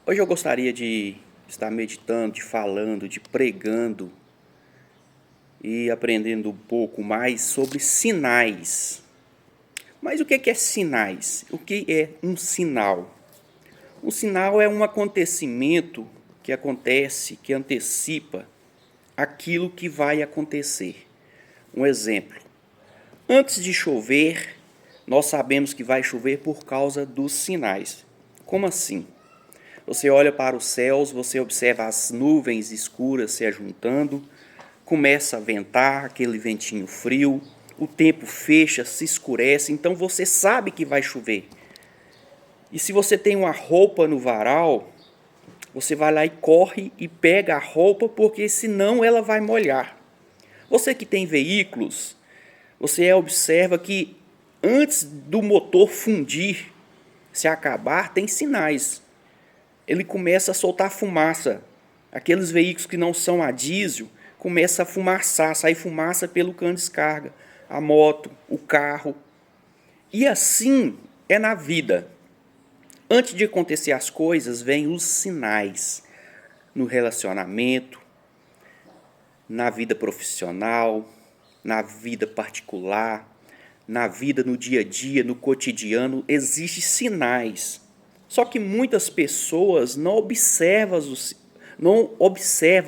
Hoje eu gostaria de estar meditando, de falando, de pregando e aprendendo um pouco mais sobre sinais. Mas o que é sinais? O que é um sinal? Um sinal é um acontecimento que acontece, que antecipa aquilo que vai acontecer. Um exemplo: antes de chover, nós sabemos que vai chover por causa dos sinais. Como assim? Você olha para os céus, você observa as nuvens escuras se ajuntando, começa a ventar, aquele ventinho frio, o tempo fecha, se escurece, então você sabe que vai chover. E se você tem uma roupa no varal, você vai lá e corre e pega a roupa, porque senão ela vai molhar. Você que tem veículos, você observa que antes do motor fundir, se acabar, tem sinais. Ele começa a soltar fumaça. Aqueles veículos que não são a diesel começam a fumaçar, sai fumaça pelo cano de descarga. A moto, o carro. E assim é na vida. Antes de acontecer as coisas, vêm os sinais no relacionamento, na vida profissional, na vida particular, na vida no dia a dia, no cotidiano, existem sinais. Só que muitas pessoas não observa,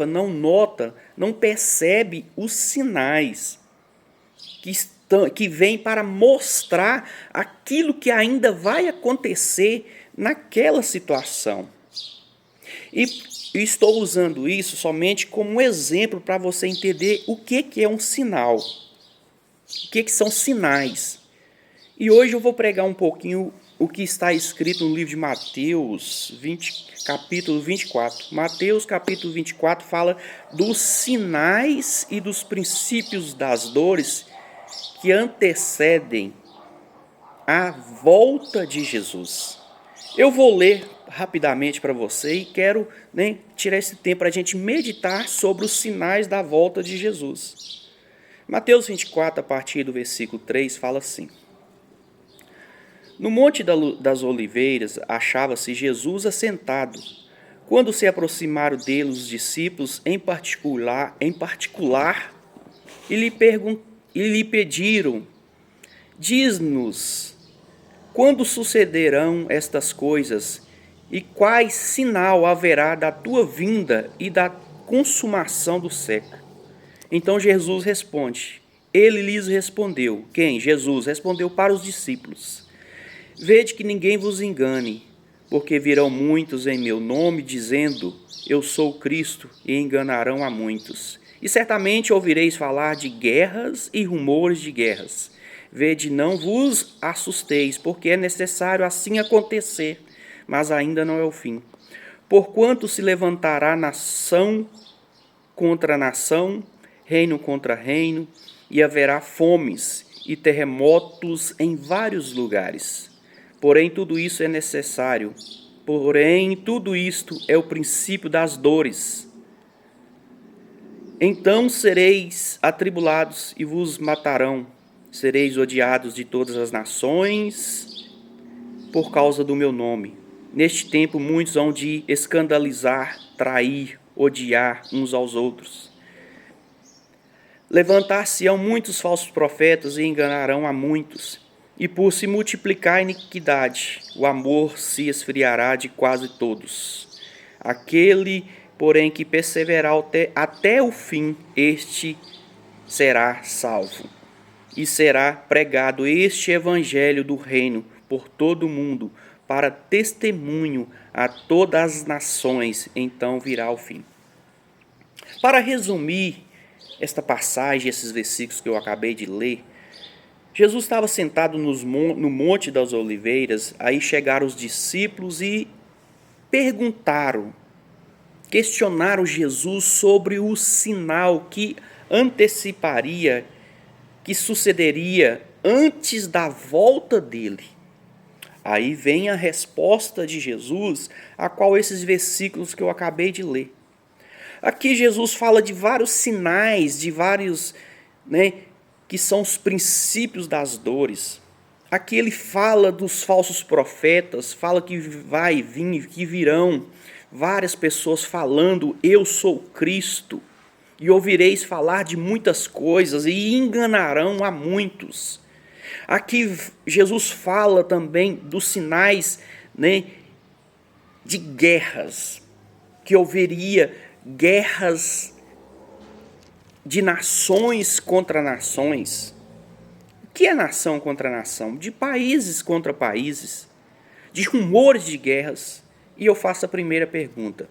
não nota, não percebe os sinais que vêm para mostrar aquilo que ainda vai acontecer naquela situação. E estou usando isso somente como um exemplo para você entender o que é um sinal. O que são sinais? E hoje eu vou pregar um pouquinho o que está escrito no livro de Mateus, capítulo 24. Mateus, capítulo 24, fala dos sinais e dos princípios das dores que antecedem a volta de Jesus. Eu vou ler rapidamente para você e quero tirar esse tempo para a gente meditar sobre os sinais da volta de Jesus. Mateus 24, a partir do versículo 3, fala assim: no Monte das Oliveiras achava-se Jesus assentado. Quando se aproximaram dele os discípulos em particular e lhe pediram: diz-nos, quando sucederão estas coisas, e quais sinal haverá da tua vinda e da consumação do século? Então Jesus responde. Ele lhes respondeu. Quem? Jesus respondeu para os discípulos: vede que ninguém vos engane, porque virão muitos em meu nome, dizendo, eu sou Cristo, e enganarão a muitos. E certamente ouvireis falar de guerras e rumores de guerras. Vede, não vos assusteis, porque é necessário assim acontecer, mas ainda não é o fim. Porquanto se levantará nação contra nação, reino contra reino, e haverá fomes e terremotos em vários lugares. Porém, tudo isso é necessário. Porém, tudo isto é o princípio das dores. Então sereis atribulados e vos matarão. Sereis odiados de todas as nações por causa do meu nome. Neste tempo, muitos hão de escandalizar, trair, odiar uns aos outros. Levantar-se-ão muitos falsos profetas e enganarão a muitos. E por se multiplicar a iniquidade, o amor se esfriará de quase todos. Aquele, porém, que perseverar até o fim, este será salvo. E será pregado este evangelho do reino por todo o mundo, para testemunho a todas as nações, então virá o fim. Para resumir esta passagem, esses versículos que eu acabei de ler, Jesus estava sentado no Monte das Oliveiras, aí chegaram os discípulos e questionaram Jesus sobre o sinal que anteciparia, que sucederia antes da volta dele. Aí vem a resposta de Jesus, a qual esses versículos que eu acabei de ler. Aqui Jesus fala de vários sinais, de vários, que são os princípios das dores. Aqui ele fala dos falsos profetas, fala que vai vir, que virão várias pessoas falando, eu sou Cristo, e ouvireis falar de muitas coisas, e enganarão a muitos. Aqui Jesus fala também dos sinais, né, de guerras, que houveria guerras de nações contra nações. O que é nação contra nação? De países contra países, de rumores de guerras. E eu faço a primeira pergunta.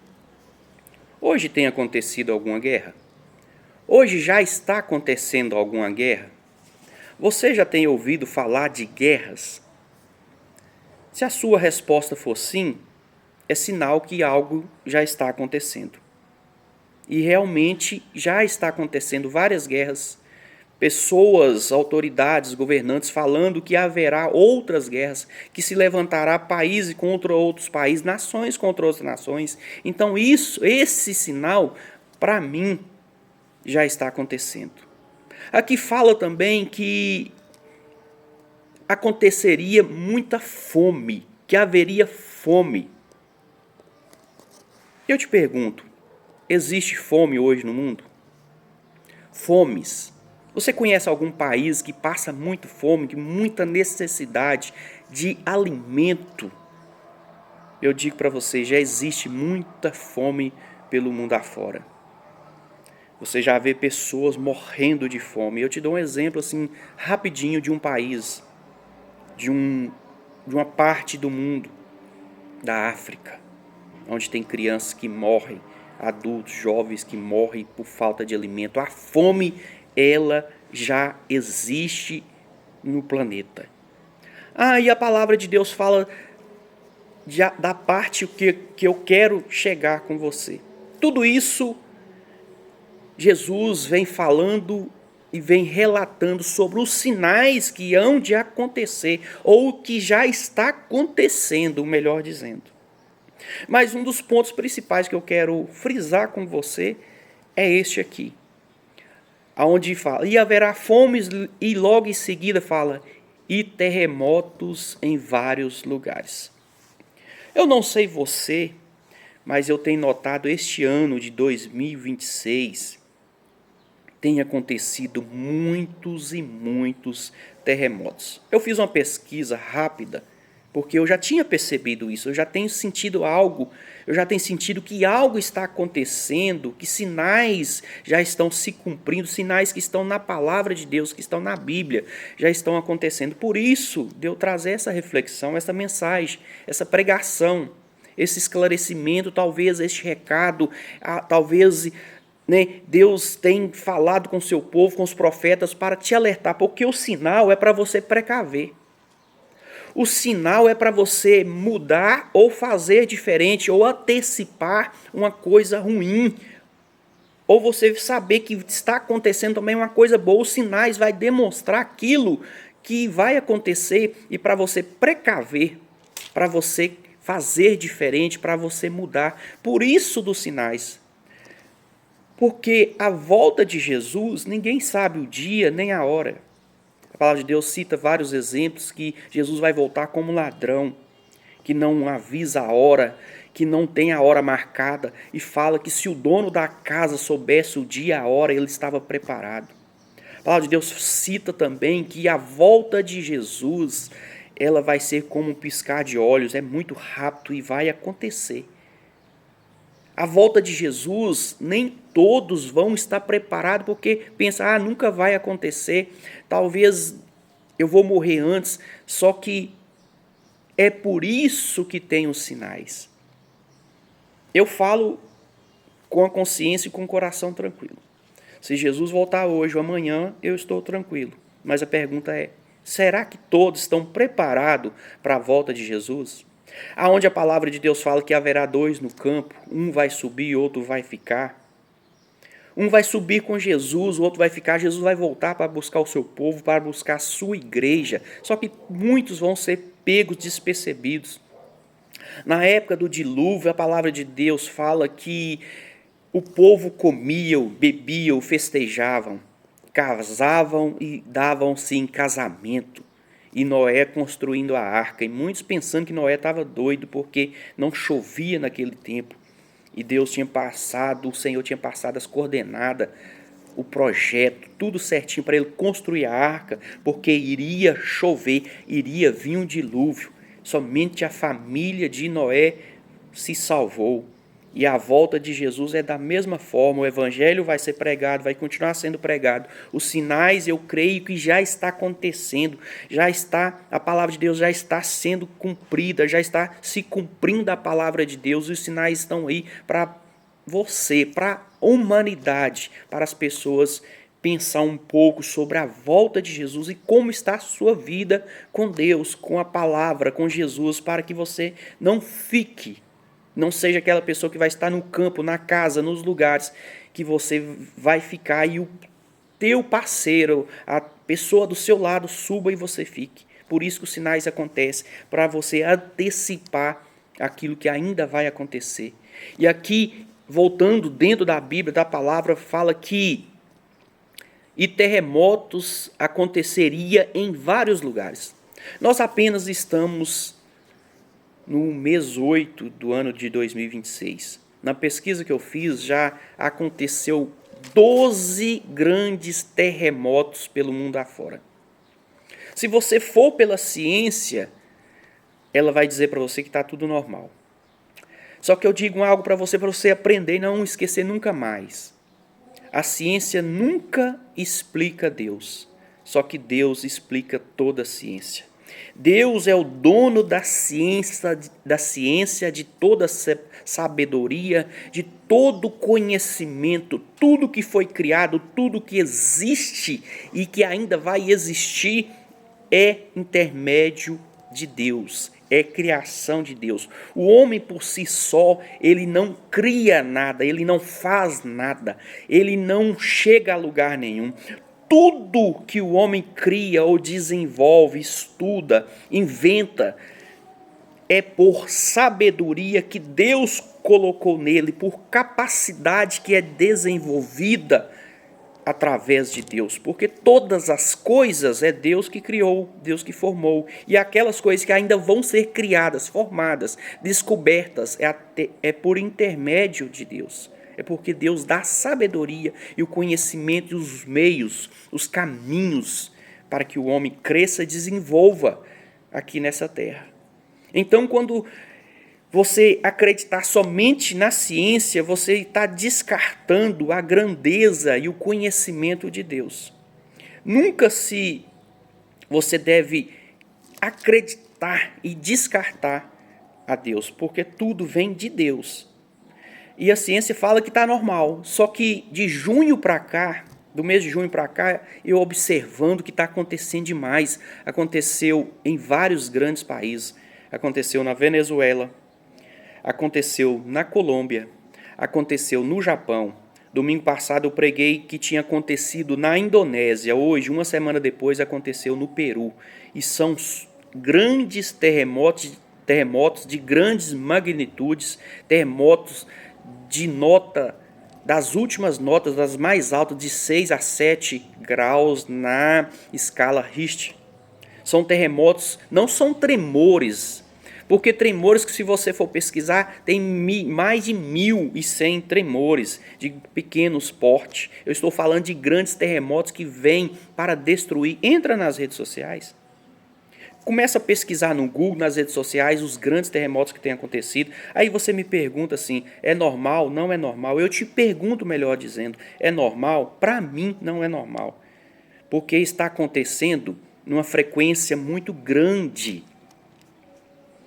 Hoje tem acontecido alguma guerra? Hoje já está acontecendo alguma guerra? Você já tem ouvido falar de guerras? Se a sua resposta for sim, é sinal que algo já está acontecendo. E realmente já está acontecendo várias guerras, pessoas, autoridades, governantes falando que haverá outras guerras, que se levantará países contra outros países, nações contra outras nações. Então esse sinal, para mim, já está acontecendo. Aqui fala também que aconteceria muita fome, que haveria fome. Eu te pergunto, existe fome hoje no mundo? Fomes. Você conhece algum país que passa muito fome, que muita necessidade de alimento? Eu digo para você, já existe muita fome pelo mundo afora. Você já vê pessoas morrendo de fome. Eu te dou um exemplo assim rapidinho de um país, de uma parte do mundo, da África, onde tem crianças que morrem, adultos, jovens que morrem por falta de alimento. A fome, ela já existe no planeta. E a palavra de Deus fala da parte que eu quero chegar com você. Tudo isso, Jesus vem falando e vem relatando sobre os sinais que hão de acontecer, ou que já está acontecendo, melhor dizendo. Mas um dos pontos principais que eu quero frisar com você é este aqui, aonde fala, e haverá fomes, e logo em seguida fala, e terremotos em vários lugares. Eu não sei você, mas eu tenho notado este ano de 2026, tem acontecido muitos e muitos terremotos. Eu fiz uma pesquisa rápida, porque eu já tinha percebido isso, eu já tenho sentido algo, eu já tenho sentido que algo está acontecendo, que sinais já estão se cumprindo, sinais que estão na palavra de Deus, que estão na Bíblia, já estão acontecendo. Por isso, de eu trazer essa reflexão, essa mensagem, essa pregação, esse esclarecimento, talvez este recado, talvez, né, Deus tem falado com o seu povo, com os profetas, para te alertar, porque o sinal é para você precaver. O sinal é para você mudar ou fazer diferente, ou antecipar uma coisa ruim, ou você saber que está acontecendo também uma coisa boa. Os sinais vai demonstrar aquilo que vai acontecer e para você precaver, para você fazer diferente, para você mudar. Por isso dos sinais. Porque a volta de Jesus, ninguém sabe o dia nem a hora. A palavra de Deus cita vários exemplos que Jesus vai voltar como ladrão, que não avisa a hora, que não tem a hora marcada, e fala que se o dono da casa soubesse o dia e a hora, ele estava preparado. A palavra de Deus cita também que a volta de Jesus, ela vai ser como um piscar de olhos, é muito rápido e vai acontecer. A volta de Jesus, nem todos vão estar preparados, porque pensam, nunca vai acontecer, talvez eu vou morrer antes, só que é por isso que tem os sinais. Eu falo com a consciência e com o coração tranquilo. Se Jesus voltar hoje ou amanhã, eu estou tranquilo. Mas a pergunta é, será que todos estão preparados para a volta de Jesus? Aonde a palavra de Deus fala que haverá dois no campo, um vai subir e outro vai ficar. Um vai subir com Jesus, o outro vai ficar. Jesus vai voltar para buscar o seu povo, para buscar a sua igreja. Só que muitos vão ser pegos despercebidos. Na época do dilúvio, a palavra de Deus fala que o povo comia, bebia, festejavam, casavam e davam-se em casamento. e Noé construindo a arca, e muitos pensando que Noé estava doido porque não chovia naquele tempo, e Deus tinha passado, o Senhor tinha passado as coordenadas, o projeto, tudo certinho para ele construir a arca, porque iria chover, iria vir um dilúvio. Somente a família de Noé se salvou. E a volta de Jesus é da mesma forma. O evangelho vai ser pregado, vai continuar sendo pregado. Os sinais, eu creio que já está acontecendo, já está, a palavra de Deus já está sendo cumprida, já está se cumprindo a palavra de Deus. Os sinais estão aí para você, para a humanidade, para as pessoas pensar um pouco sobre a volta de Jesus e como está a sua vida com Deus, com a palavra, com Jesus, para que você não fique, não seja aquela pessoa que vai estar no campo, na casa, nos lugares que você vai ficar e o teu parceiro, a pessoa do seu lado suba e você fique. Por isso que os sinais acontecem, para você antecipar aquilo que ainda vai acontecer. E aqui, voltando dentro da Bíblia, da palavra, fala que terremotos aconteceria em vários lugares. Nós apenas estamos no mês 8 do ano de 2026. Na pesquisa que eu fiz, já aconteceu 12 grandes terremotos pelo mundo afora. Se você for pela ciência, ela vai dizer para você que está tudo normal. Só que eu digo algo para você aprender e não esquecer nunca mais. A ciência nunca explica Deus, só que Deus explica toda a ciência. Deus é o dono da ciência, de toda sabedoria, de todo conhecimento, tudo que foi criado, tudo que existe e que ainda vai existir é intermédio de Deus, é criação de Deus. O homem por si só, ele não cria nada, ele não faz nada, ele não chega a lugar nenhum. Tudo que o homem cria ou desenvolve, estuda, inventa, é por sabedoria que Deus colocou nele, por capacidade que é desenvolvida através de Deus, porque todas as coisas é Deus que criou, Deus que formou, e aquelas coisas que ainda vão ser criadas, formadas, descobertas, é por intermédio de Deus. É porque Deus dá a sabedoria e o conhecimento e os meios, os caminhos para que o homem cresça e desenvolva aqui nessa terra. Então, quando você acreditar somente na ciência, você está descartando a grandeza e o conhecimento de Deus. Nunca você deve acreditar e descartar a Deus, porque tudo vem de Deus. E a ciência fala que está normal, só que de junho para cá, do mês de junho para cá, eu observando que está acontecendo demais. Aconteceu em vários grandes países, aconteceu na Venezuela, aconteceu na Colômbia, aconteceu no Japão. Domingo passado eu preguei que tinha acontecido na Indonésia. Hoje, uma semana depois, aconteceu no Peru. E são grandes terremotos de grandes magnitudes, terremotos de nota, das últimas notas, das mais altas, de 6 a 7 graus na escala Richter. São terremotos, não são tremores, porque tremores que, se você for pesquisar, tem mais de 1.100 tremores de pequenos porte. Eu estou falando de grandes terremotos que vêm para destruir. Entra nas redes sociais. Começa a pesquisar no Google, nas redes sociais, os grandes terremotos que têm acontecido. Aí você me pergunta assim, é normal? Não é normal. Eu te pergunto, melhor dizendo, é normal? Para mim, não é normal. Porque está acontecendo numa frequência muito grande.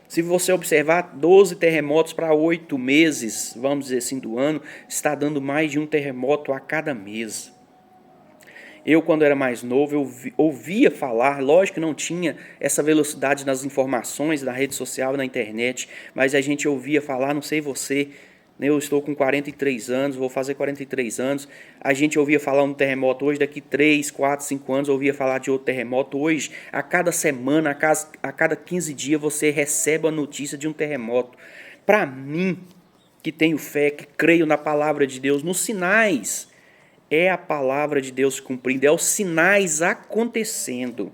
Se você observar 12 terremotos para 8 meses, vamos dizer assim, do ano, está dando mais de um terremoto a cada mês. Eu, quando era mais novo, eu ouvia falar, lógico que não tinha essa velocidade nas informações na rede social, na internet, mas a gente ouvia falar, não sei você, eu estou com 43 anos, vou fazer 43 anos, a gente ouvia falar um terremoto hoje, daqui 3, 4, 5 anos ouvia falar de outro terremoto. Hoje, a cada semana, a cada 15 dias, você recebe a notícia de um terremoto. Para mim, que tenho fé, que creio na palavra de Deus, nos sinais, é a palavra de Deus cumprindo, é os sinais acontecendo.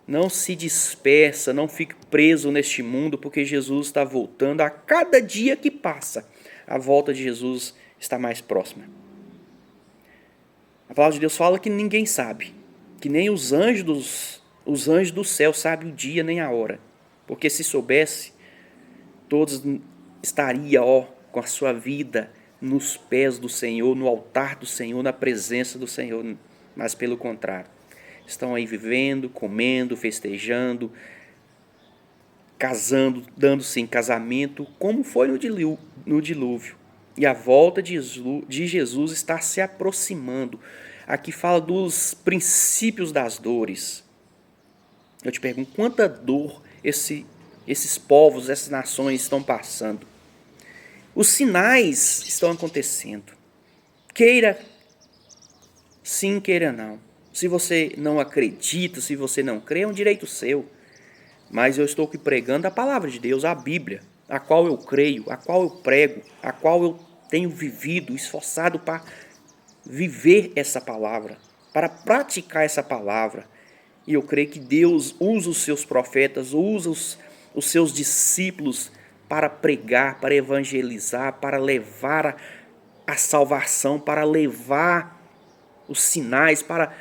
Não se dispersa, não fique preso neste mundo, porque Jesus está voltando. A cada dia que passa, a volta de Jesus está mais próxima. A palavra de Deus fala que ninguém sabe, que nem os anjos do céu sabem o dia nem a hora. Porque se soubesse, todos estariam com a sua vida nos pés do Senhor, no altar do Senhor, na presença do Senhor. Mas pelo contrário, estão aí vivendo, comendo, festejando, casando, dando-se em casamento, como foi no dilúvio. E a volta de Jesus está se aproximando. Aqui fala dos princípios das dores. Eu te pergunto, quanta dor esses povos, essas nações estão passando? Os sinais estão acontecendo. Queira sim, queira não. Se você não acredita, se você não crê, é um direito seu. Mas eu estou aqui pregando a palavra de Deus, a Bíblia, a qual eu creio, a qual eu prego, a qual eu tenho vivido, esforçado para viver essa palavra, para praticar essa palavra. E eu creio que Deus usa os seus profetas, usa os seus discípulos para pregar, para evangelizar, para levar a salvação, para levar os sinais, para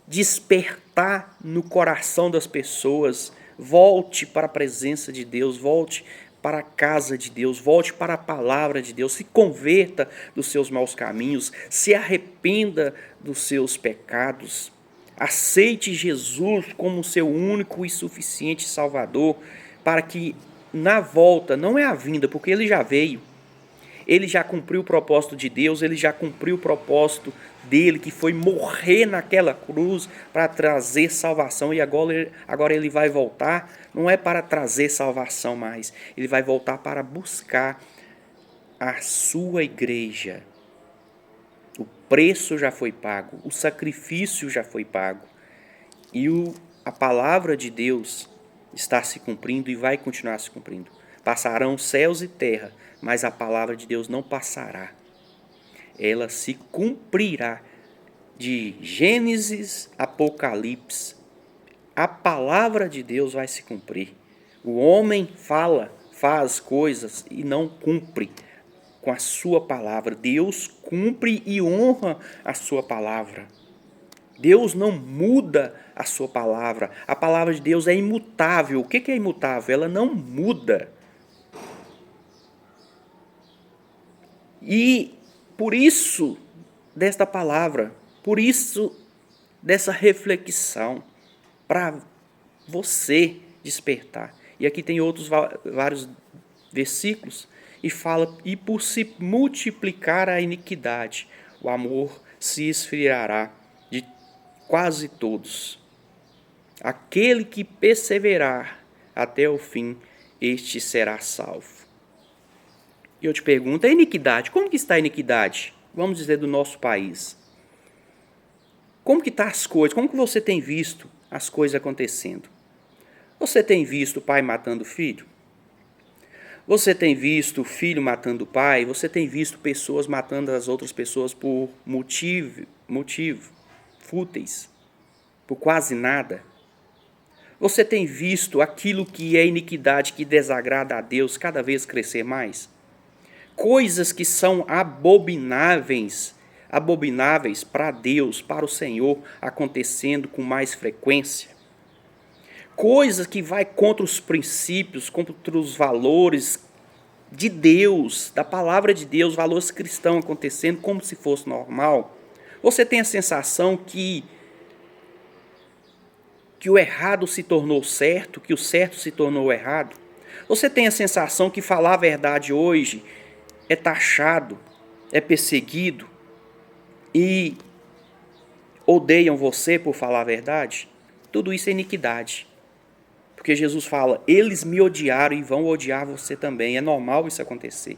despertar no coração das pessoas. Volte para a presença de Deus, volte para a casa de Deus, volte para a palavra de Deus, se converta dos seus maus caminhos, se arrependa dos seus pecados, aceite Jesus como seu único e suficiente Salvador, para que na volta, não é a vinda, porque ele já veio, ele já cumpriu o propósito de Deus, ele já cumpriu o propósito dele, que foi morrer naquela cruz para trazer salvação, e agora ele vai voltar, não é para trazer salvação mais, ele vai voltar para buscar a sua igreja. O preço já foi pago, o sacrifício já foi pago, e a palavra de Deus está se cumprindo e vai continuar se cumprindo. Passarão céus e terra, mas a palavra de Deus não passará. Ela se cumprirá. De Gênesis a Apocalipse, a palavra de Deus vai se cumprir. O homem faz coisas e não cumpre com a sua palavra. Deus cumpre e honra a sua palavra. Deus não muda a sua palavra. A palavra de Deus é imutável. O que é imutável? Ela não muda. E por isso desta palavra, por isso dessa reflexão, para você despertar. E aqui tem outros vários versículos, e fala, e por se multiplicar a iniquidade, o amor se esfriará de quase todos. Aquele que perseverar até o fim, este será salvo. E eu te pergunto, a iniquidade, como que está a iniquidade? Vamos dizer, do nosso país. Como que estão as coisas? Como que você tem visto as coisas acontecendo? Você tem visto o pai matando o filho? Você tem visto o filho matando o pai? Você tem visto pessoas matando as outras pessoas por motivo fúteis, por quase nada? Você tem visto aquilo que é iniquidade, que desagrada a Deus, cada vez crescer mais? Coisas que são abomináveis para Deus, para o Senhor, acontecendo com mais frequência. Coisas que vai contra os princípios, contra os valores de Deus, da palavra de Deus, valores cristãos acontecendo como se fosse normal. Você tem a sensação que o errado se tornou certo, que o certo se tornou errado? Você tem a sensação que falar a verdade hoje é taxado, é perseguido e odeiam você por falar a verdade? Tudo isso é iniquidade. Porque Jesus fala, eles me odiaram e vão odiar você também. É normal isso acontecer.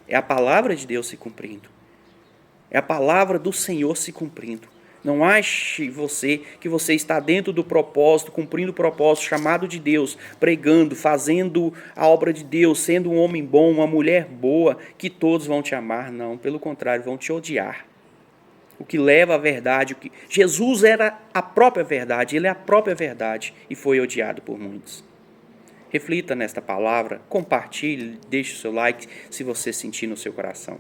É a palavra de Deus se cumprindo. É a palavra do Senhor se cumprindo. Não ache que você está dentro do propósito, cumprindo o propósito, chamado de Deus, pregando, fazendo a obra de Deus, sendo um homem bom, uma mulher boa, que todos vão te amar. Não, pelo contrário, vão te odiar. o que leva à verdade. Jesus era a própria verdade, ele é a própria verdade e foi odiado por muitos. Reflita nesta palavra, compartilhe, deixe o seu like se você sentir no seu coração.